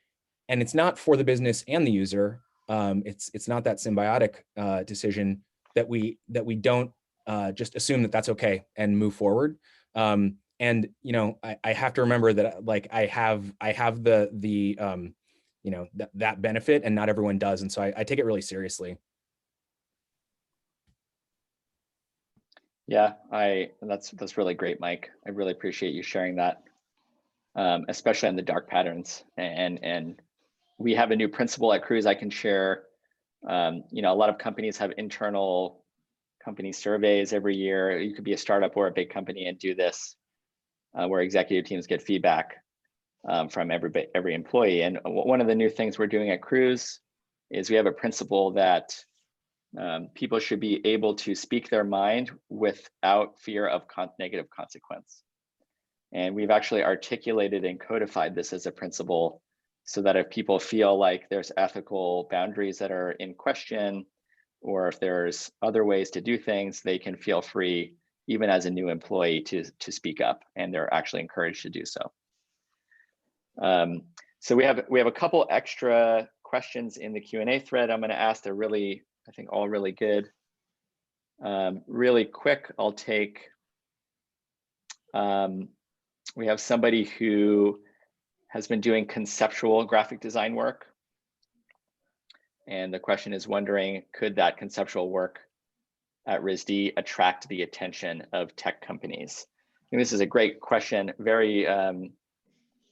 it's not for the business and the user, it's not that symbiotic decision, that we don't just assume that that's okay and move forward. And I have to remember that, like, I have the that benefit, and not everyone does. And so I take it really seriously. Yeah, that's really great, Mike. I really appreciate you sharing that, especially on the dark patterns. And we have a new principle at Cruise I can share. A lot of companies have internal company surveys every year. You could be a startup or a big company and do this, where executive teams get feedback from every employee. And one of the new things we're doing at Cruise is we have a principle that people should be able to speak their mind without fear of negative consequence. And we've actually articulated and codified this as a principle, so that if people feel like there's ethical boundaries that are in question, or if there's other ways to do things, they can feel free, even as a new employee, to speak up, and they're actually encouraged to do so. So we have a couple extra questions in the Q&A thread I'm going to ask. They're really, I think, all really good. Really quick, I'll take. We have somebody who has been doing conceptual graphic design work, and the question is wondering, could that conceptual work at RISD attract the attention of tech companies? I think this is a great question, very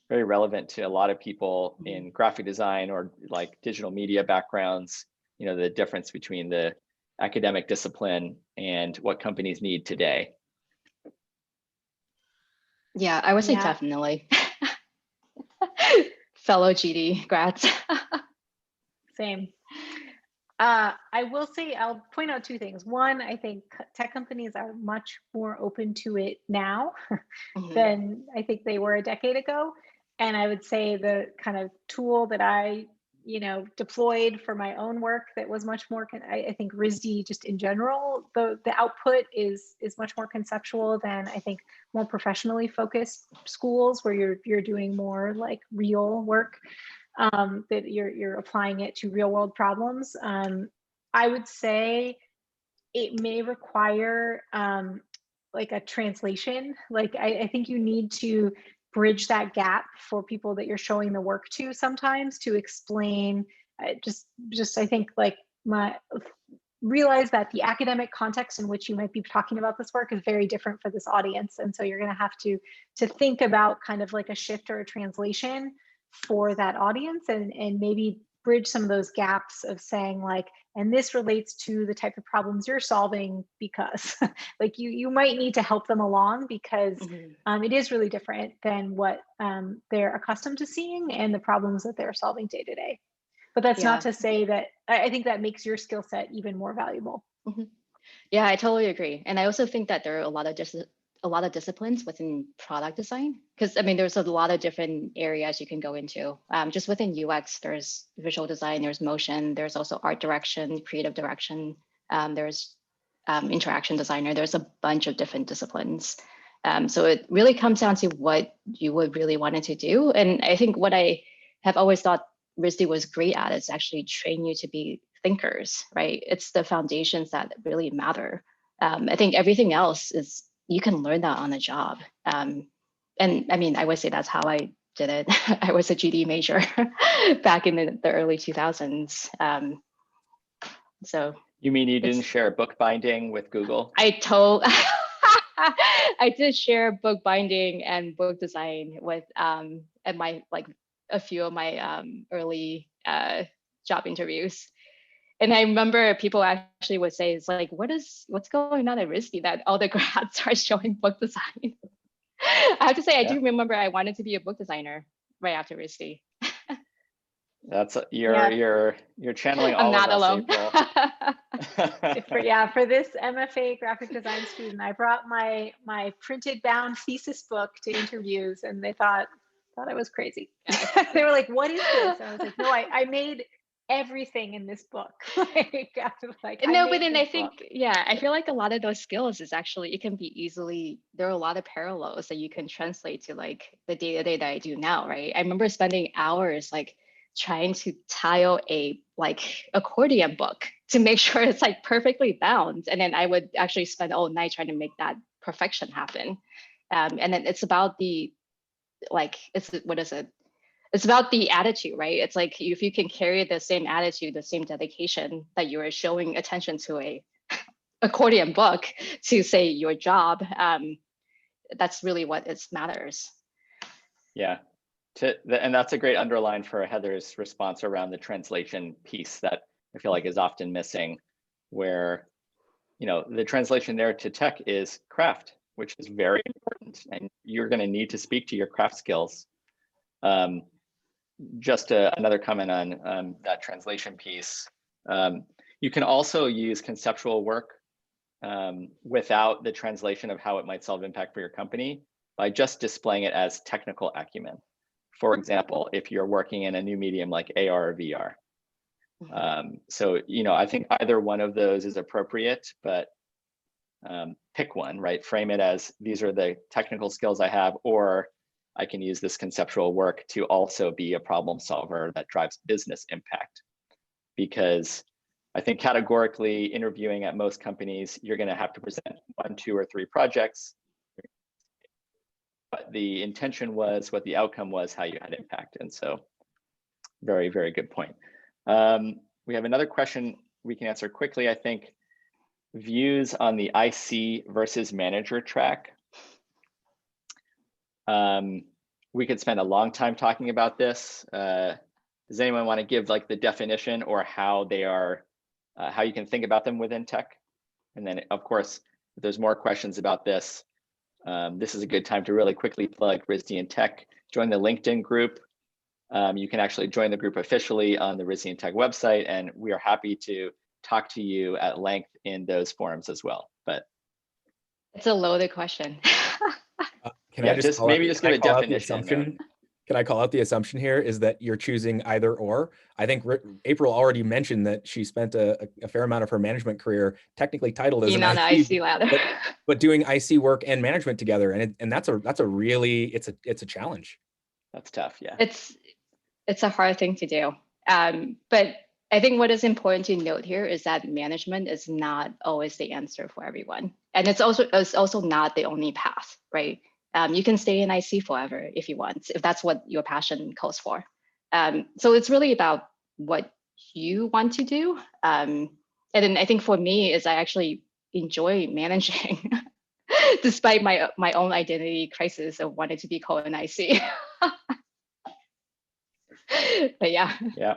relevant to a lot of people in graphic design or like digital media backgrounds. The difference between the academic discipline and what companies need today. Yeah, I would say definitely. Fellow GD grads. Same. I will say, I'll point out two things. One, I think tech companies are much more open to it now than I think they were a decade ago. And I would say the kind of tool that I, deployed for my own work that was much more, I think RISD just in general, the output is much more conceptual than I think more professionally focused schools where you're doing more like real work. That you're applying it to real world problems. I would say it may require like a translation. Like I think you need to bridge that gap for people that you're showing the work to sometimes to explain. Just I think like realize that the academic context in which you might be talking about this work is very different for this audience, and so you're going to have to think about kind of like a shift or a translation for that audience, and maybe bridge some of those gaps of saying like, and this relates to the type of problems you're solving because like you might need to help them along because it is really different than what they're accustomed to seeing and the problems that they're solving day to day. But that's not to say that I think that makes your skill set even more valuable. Yeah, I totally agree. And I also think that there are a lot of disciplines within product design, because I mean, there's a lot of different areas you can go into. Just within UX, there's visual design, there's motion, there's also art direction, creative direction, there's interaction designer. There's a bunch of different disciplines. So it really comes down to what you would really want to do. And I think what I have always thought RISD was great at is actually train you to be thinkers, right? It's the foundations that really matter. I think everything else is, you can learn that on the job. And I mean, I would say that's how I did it. I was a GD major back in the early 2000s. So you mean you didn't share bookbinding with Google? I did share bookbinding and book design with at my like a few of my early job interviews. And I remember people actually would say, it's like, what's going on at RISD that all the grads are showing book design? I have to say, I do remember I wanted to be a book designer right after RISD. That's you're channeling all I'm not of us, alone. For this MFA graphic design student, I brought my printed bound thesis book to interviews, and they thought I was crazy. They were like, "What is this?" And I was like, "No, I made everything in this book." No, but then I think, I feel like a lot of those skills is actually, it can be easily, there are a lot of parallels that you can translate to like the day-to-day that I do now, right? I remember spending hours like trying to tile a like accordion book to make sure it's like perfectly bound. And then I would actually spend all night trying to make that perfection happen. And then it's about the, like, it's about the attitude, right? It's like if you can carry the same attitude, the same dedication that you are showing attention to a accordion book to say your job, that's really what it matters. Yeah, and that's a great underline for Heather's response around the translation piece that I feel like is often missing, where the translation there to tech is craft, which is very important, and you're going to need to speak to your craft skills. Just another comment on that translation piece. You can also use conceptual work without the translation of how it might solve impact for your company by just displaying it as technical acumen. For example, if you're working in a new medium like AR or VR. So, I think either one of those is appropriate, but pick one, right? Frame it as these are the technical skills I have, or I can use this conceptual work to also be a problem solver that drives business impact. Because I think categorically interviewing at most companies, you're going to have to present 1, 2, or 3 projects. What the intention was, what the outcome was, how you had impact. And so very, very good point. We have another question we can answer quickly, I think. Views on the IC versus manager track. We could spend a long time talking about this. Does anyone want to give like the definition or how they are, how you can think about them within tech? And then of course, if there's more questions about this, this is a good time to really quickly plug RISD and Tech. Join the LinkedIn group. you can actually join the group officially on the RISD Tech website, and we are happy to talk to you at length in those forums as well. But it's a loaded question. Can yeah, I just maybe just give a definition. Can I call out the assumption here is that you're choosing either or? I think April already mentioned that she spent a fair amount of her management career technically titled as Being an on the IC ladder. but doing IC work and management together, and that's a really it's a challenge. That's tough. Yeah, it's a hard thing to do. But I think what is important to note here is that management is not always the answer for everyone, and it's also not the only path, right? You can stay in IC forever if you want, if that's what your passion calls for. So it's really about what you want to do. And then I think for me is I actually enjoy managing despite my own identity crisis of wanting to be called an IC. But yeah. Yeah.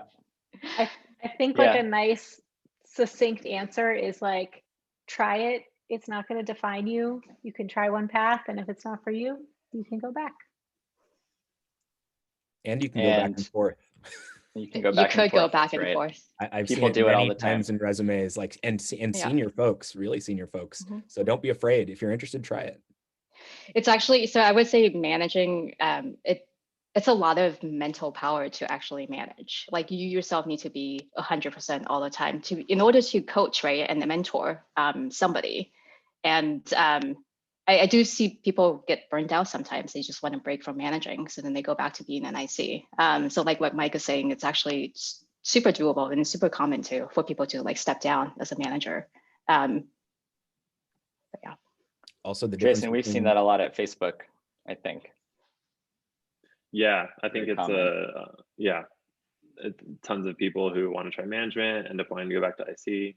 I think like a nice succinct answer is like, try it. It's not going to define you. You can try one path, and if it's not for you, you can go back. And you can go back and forth. You can go back and forth. Go back and forth. I've People seen do it all many the time times in resumes, like and senior folks, really senior folks. Mm-hmm. So don't be afraid. If you're interested, try it. It's actually, so I would say managing it's a lot of mental power to actually manage. Like you yourself need to be 100% all the time in order to coach, right, and mentor somebody. And I do see people get burned out sometimes. They just want to break from managing, so then they go back to being an IC. So like what Mike is saying, it's actually super doable and super common too for people to like step down as a manager. But yeah. Also, Jason, we've seen that a lot at Facebook, I think. Yeah, I think Very it's tons of people who want to try management end up wanting to go back to IC,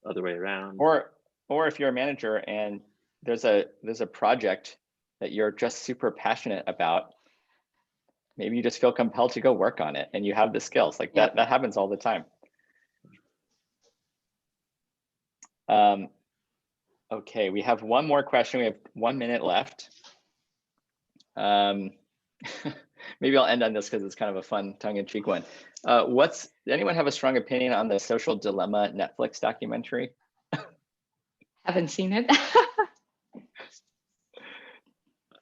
other way around. Or if you're a manager and there's a project that you're just super passionate about, maybe you just feel compelled to go work on it and you have the skills. Like that happens all the time. Okay, we have one more question. We have 1 minute left. Maybe I'll end on this because it's kind of a fun tongue-in-cheek one. Does anyone have a strong opinion on the Social Dilemma Netflix documentary? Haven't seen it.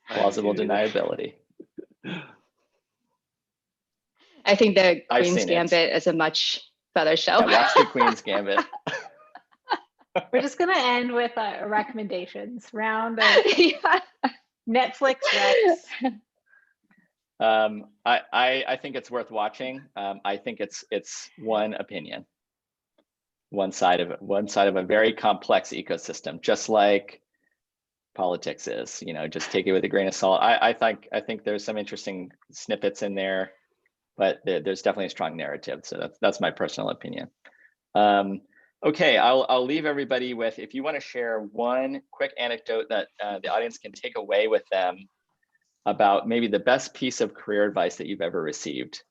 Plausible deniability. I think the Queen's Gambit is a much better show. Yeah, watch the Queen's Gambit. We're just gonna end with recommendations round of Netflix recs. I think it's worth watching. I think it's one opinion, one side of a very complex ecosystem, just like politics is. Just take it with a grain of salt. I think there's some interesting snippets in there, but there's definitely a strong narrative. So that's my personal opinion. Okay, I'll leave everybody with, if you want to share one quick anecdote that the audience can take away with them about maybe the best piece of career advice that you've ever received.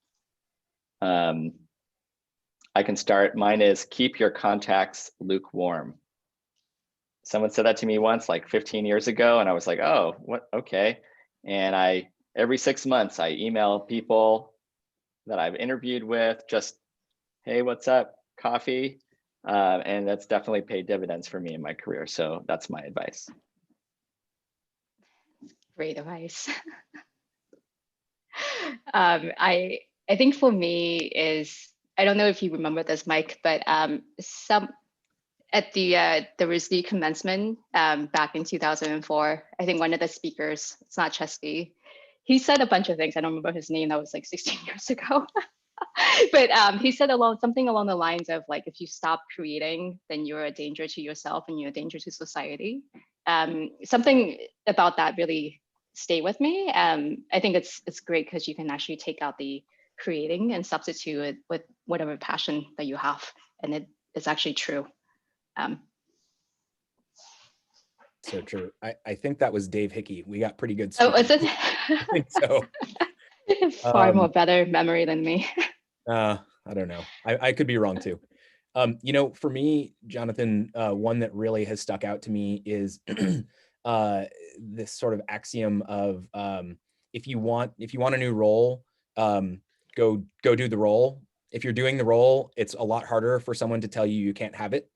I can start. Mine is keep your contacts lukewarm. Someone said that to me once, like 15 years ago, and I was like, oh, what? Okay. And every 6 months, I email people that I've interviewed with, just, hey, what's up? Coffee. And that's definitely paid dividends for me in my career. So that's my advice. Great advice. I think for me is, I don't know if you remember this, Mike, but at the RISD commencement back in 2004, I think one of the speakers, it's not Chesky, he said a bunch of things. I don't remember his name. That was like 16 years ago. But he said something along the lines of like, if you stop creating, then you're a danger to yourself and you're a danger to society. Something about that really stayed with me. I think it's great because you can actually take out the creating and substitute it with whatever passion that you have, and it's actually true. So true. I think that was Dave Hickey. We got pretty good. Oh, is it? I think so. Far more better memory than me. I don't know. I could be wrong too. For me, Jonathan, one that really has stuck out to me is this sort of axiom of if you want a new role, go do the role. If you're doing the role, it's a lot harder for someone to tell you you can't have it.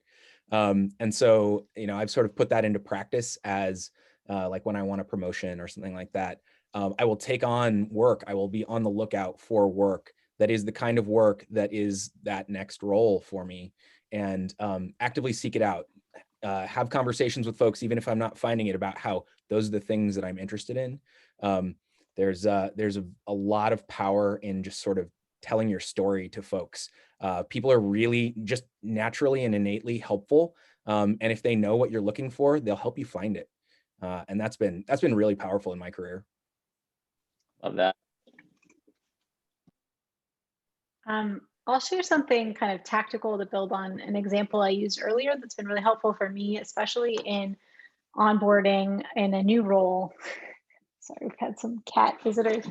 And so, I've sort of put that into practice as like when I want a promotion or something like that. I will take on work. I will be on the lookout for work that is the kind of work that is that next role for me, and actively seek it out. Have conversations with folks, even if I'm not finding it, about how those are the things that I'm interested in. There's a lot of power in just sort of telling your story to folks. People are really just naturally and innately helpful. And if they know what you're looking for, they'll help you find it. And that's been really powerful in my career. Love that. I'll share something kind of tactical to build on an example I used earlier that's been really helpful for me, especially in onboarding in a new role. Sorry, we've had some cat visitors.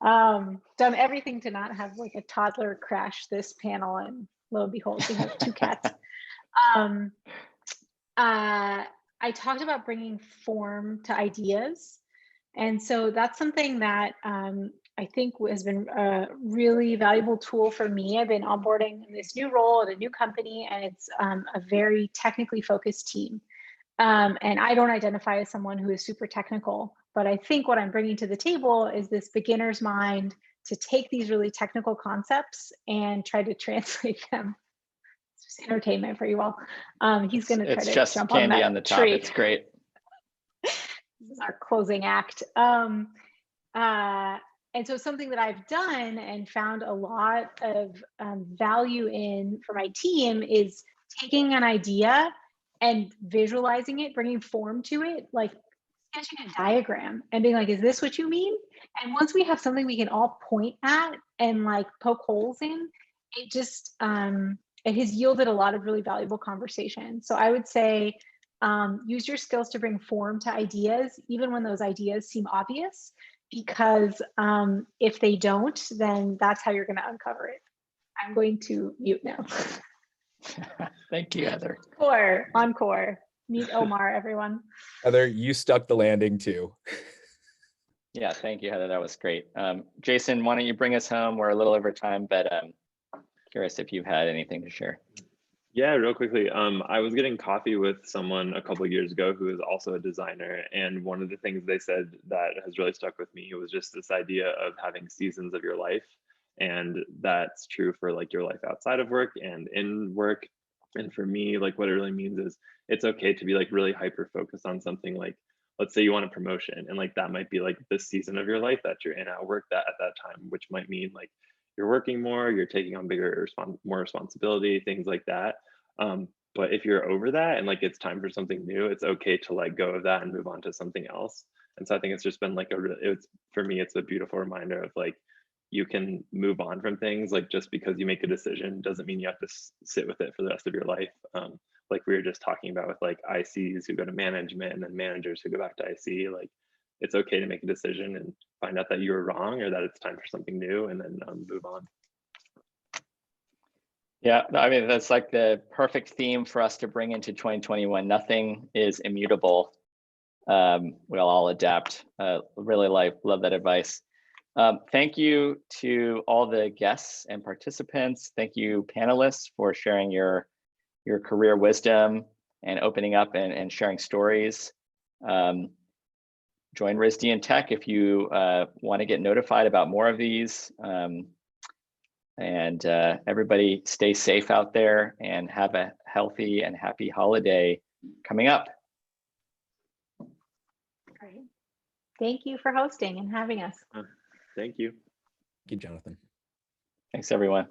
Done everything to not have like a toddler crash this panel, and lo and behold, we have 2 cats. I talked about bringing form to ideas. And so that's something that I think has been a really valuable tool for me. I've been onboarding in this new role at a new company, and it's a very technically focused team. And I don't identify as someone who is super technical, but I think what I'm bringing to the table is this beginner's mind to take these really technical concepts and try to translate them. It's just entertainment for you all. He's going to try to just jump candy on the top. tree. It's great. This is our closing act. And so something that I've done and found a lot of value in for my team is taking an idea and visualizing it, bringing form to it, like sketching a diagram and being like, is this what you mean? And once we have something we can all point at and like poke holes in, it just, it has yielded a lot of really valuable conversation. So I would say, use your skills to bring form to ideas, even when those ideas seem obvious, because if they don't, then that's how you're going to uncover it. I'm going to mute now. Thank you, Heather. Encore. Meet Omar, everyone. Heather, you stuck the landing too. Yeah, thank you, Heather. That was great. Jason, why don't you bring us home? We're a little over time, but curious if you've had anything to share. Yeah, real quickly. I was getting coffee with someone a couple of years ago who is also a designer, and one of the things they said that has really stuck with me was just this idea of having seasons of your life, and that's true for like your life outside of work and in work. And for me, like what it really means is it's okay to be like really hyper focused on something. Like, let's say you want a promotion, and like that might be like the season of your life that you're in at work that at that time, which might mean like you're working more, you're taking on more responsibility, things like that. But if you're over that and like it's time for something new, it's okay to let go of that and move on to something else. And so I think it's just been like for me, it's a beautiful reminder of like, you can move on from things. Like just because you make a decision doesn't mean you have to sit with it for the rest of your life. Like we were just talking about with like ICs who go to management and then managers who go back to IC, like it's okay to make a decision and find out that you were wrong or that it's time for something new, and then move on. Yeah, I mean, that's like the perfect theme for us to bring into 2021. Nothing is immutable. We'll all adapt. Really love that advice. Thank you to all the guests and participants. Thank you, panelists, for sharing your career wisdom and opening up and sharing stories. Join RISD in Tech if you want to get notified about more of these. And everybody stay safe out there and have a healthy and happy holiday coming up. Great. Thank you for hosting and having us. Thank you. Thank you, Jonathan. Thanks, everyone.